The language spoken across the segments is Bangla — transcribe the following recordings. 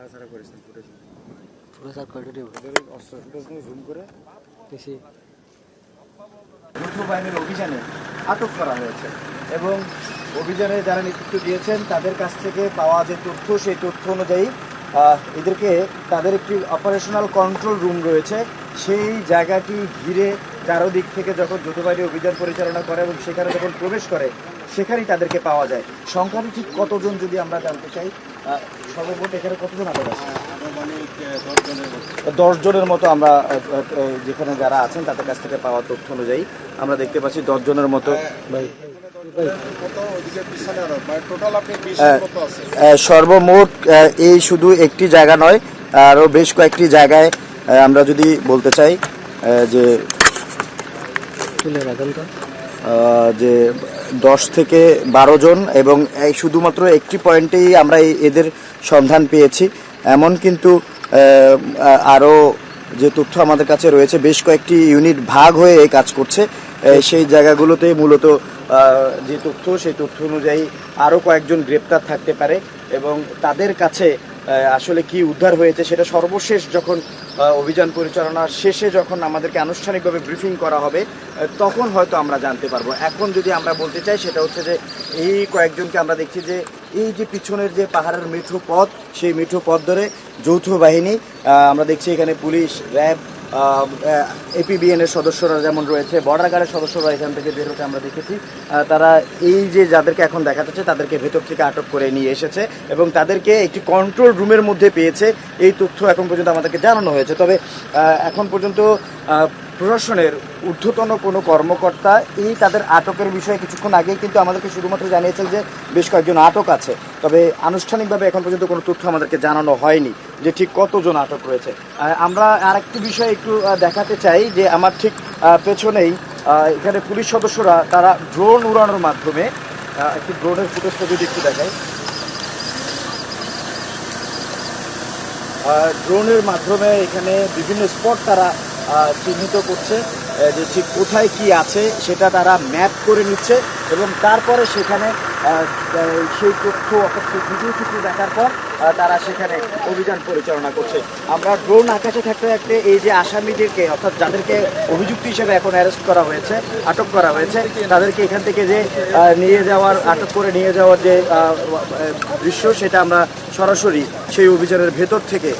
নাড়াচাড়া করেছেন ফুটেজ জুম করে যৌথ বাহিনীর অভিযানে আটক করা হয়েছে এবং অভিযানে যারা নেতৃত্ব দিয়েছেন তাদের কাছ থেকে পাওয়া যে তথ্য সেই তথ্য অনুযায়ী এদেরকে তাদের একটি অপারেশনাল কন্ট্রোল রুম রয়েছে, সেই জায়গাটি ঘিরে চারোদিক থেকে যখন যৌথ বাহিনী অভিযান পরিচালনা করে এবং সেখানে যখন প্রবেশ করে সেখানেই তাদেরকে পাওয়া যায়। সংখ্যাটি ঠিক কতজন যদি আমরা জানতে চাই, সর্বমোট এখানে কতজন আটক আছে? 10 জনের মতো আমরা যেখানে যারা আছেন তাদের কাছ থেকে পাওয়া তথ্য অনুযায়ী আমরা দেখতে পাচ্ছি 10 জনের মতো। সর্বমোট এই শুধু একটি জায়গা নয়, আরও বেশ কয়েকটি জায়গায় আমরা যদি বলতে চাই যে 10 থেকে 12 জন এবং শুধুমাত্র একটি পয়েন্টেই আমরা এদের সন্ধান পেয়েছি। এমন কিন্তু আরও যে তথ্য আমাদের কাছে রয়েছে, বেশ কয়েকটি ইউনিট ভাগ হয়ে এই কাজ করছে। সেই জায়গাগুলোতে মূলত যে তথ্য সেই তথ্য অনুযায়ী আরও কয়েকজন গ্রেপ্তার থাকতে পারে এবং তাদের কাছে আসলে কি উদ্ধার হয়েছে সেটা সর্বশেষ যখন অভিযান পরিচালনার শেষে যখন আমাদেরকে আনুষ্ঠানিকভাবে ব্রিফিং করা হবে তখন হয়তো আমরা জানতে পারবো। এখন যদি আমরা বলতে চাই সেটা হচ্ছে যে এই কয়েকজনকে আমরা দেখছি যে এই যে পিছনের যে পাহাড়ের মেঠো পথ, সেই মেঠো পথ ধরে যৌথ বাহিনী আমরা দেখছি এখানে পুলিশ, র্যাব, এপিবিএন এর সদস্যরা যেমন রয়েছে, বর্ডার গার্ডের সদস্যরা এখান থেকে বের হতে আমরা দেখেছি। তারা এই যে যাদেরকে এখন দেখা যাচ্ছে তাদেরকে ভেতর থেকে আটক করে নিয়ে এসেছে এবং তাদেরকে একটি কন্ট্রোল রুমের মধ্যে পেয়েছে, এই তথ্য এখন পর্যন্ত আমাদেরকে জানানো হয়েছে। তবে এখন পর্যন্ত প্রশাসনের ঊর্ধ্বতন কোনো কর্মকর্তা এই তাদের আটকের বিষয়ে কিছুক্ষণ আগেই কিন্তু আমাদেরকে শুধুমাত্র জানিয়েছেন যে বেশ কয়েকজন আটক আছে, তবে আনুষ্ঠানিকভাবে এখন পর্যন্ত কোনো তথ্য আমাদেরকে জানানো হয়নি যে ঠিক কতজন আটক রয়েছে। আমরা আরেকটি বিষয় একটু দেখাতে চাই যে আমার ঠিক পেছনেই এখানে পুলিশ সদস্যরা তারা ড্রোন উড়ানোর মাধ্যমে একটি ড্রোনের ফুটেজটা যদি একটু দেখায়, ড্রোনের মাধ্যমে এখানে বিভিন্ন স্পট তারা চিহ্নিত করছে যে ঠিক কোথায় কি আছে সেটা তারা ম্যাপ করে নিচ্ছে এবং তারপরে সেখানে সেই তথ্য অর্থাৎ সেই ভিডিও চিত্র দেখার পর তারা সেখানে অভিযান পরিচালনা করছে। আমরা ড্রোন আকাশে থাকতে থাকতে এই যে আসামিদেরকে অর্থাৎ যাদেরকে অভিযুক্ত হিসেবে এখন অ্যারেস্ট করা হয়েছে, আটক করা হয়েছে, তাদেরকে এখান থেকে যে নিয়ে যাওয়ার, আটক করে নিয়ে যাওয়ার যে দৃশ্য সেটা আমরা সরাসরি সেই অভিযানের ভেতর থেকে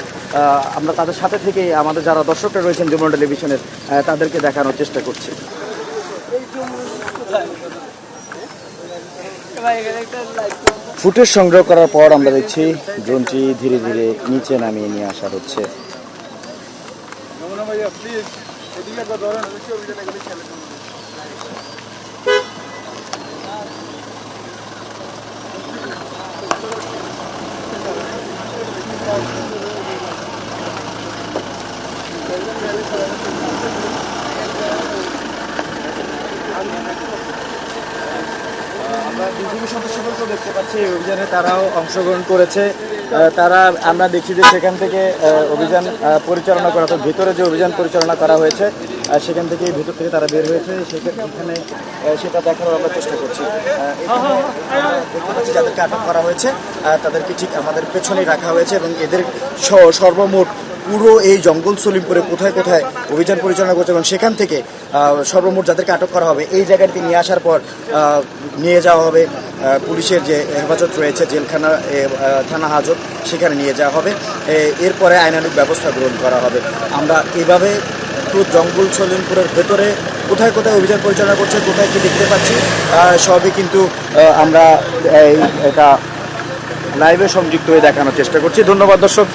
আমরা তাদের সাথে থেকে আমাদের যারা দর্শকরা রয়েছেন যমুনা টেলিভিশনের তাদেরকে দেখানোর চেষ্টা করছি। ফুটেজ সংগ্রহ করার পর আমরা দেখছি ড্রোনটি ধীরে ধীরে নিচে নামিয়ে নিয়ে আসা হচ্ছে। আমরা বিজিবি সদস্যদেরকে দেখতে পাচ্ছি এই অভিযানে তারাও অংশগ্রহণ করেছে। তারা আমরা দেখছি যে সেখান থেকে অভিযান পরিচালনা করা, অর্থাৎ ভেতরে যে অভিযান পরিচালনা করা হয়েছে সেখান থেকে ভেতর থেকে তারা বের হয়েছে, সেখানে সেটা দেখানোর আমরা চেষ্টা করছি। দেখতে পাচ্ছি যাদেরকে আটক করা হয়েছে তাদেরকে ঠিক আমাদের পেছনেই রাখা হয়েছে এবং এদের সর্বমোট পুরো এই জঙ্গল সলিমপুরে কোথায় কোথায় অভিযান পরিচালনা করছে এবং সেখান থেকে সর্বমোট যাদেরকে আটক করা হবে এই জায়গাটিতে নিয়ে আসার পর নিয়ে যাওয়া হবে পুলিশের যে হেফাজত রয়েছে, জেলখানা, থানা হাজত, সেখানে নিয়ে যাওয়া হবে। এরপরে আইনানুগ ব্যবস্থা গ্রহণ করা হবে। আমরা এভাবে পুরো জঙ্গল সলিমপুরের ভেতরে কোথায় কোথায় অভিযান পরিচালনা করছে, কোথায় কি দেখতে পাচ্ছি সবই কিন্তু আমরা এটা লাইভে সংযুক্ত হয়ে দেখানোর চেষ্টা করছি। ধন্যবাদ দর্শক।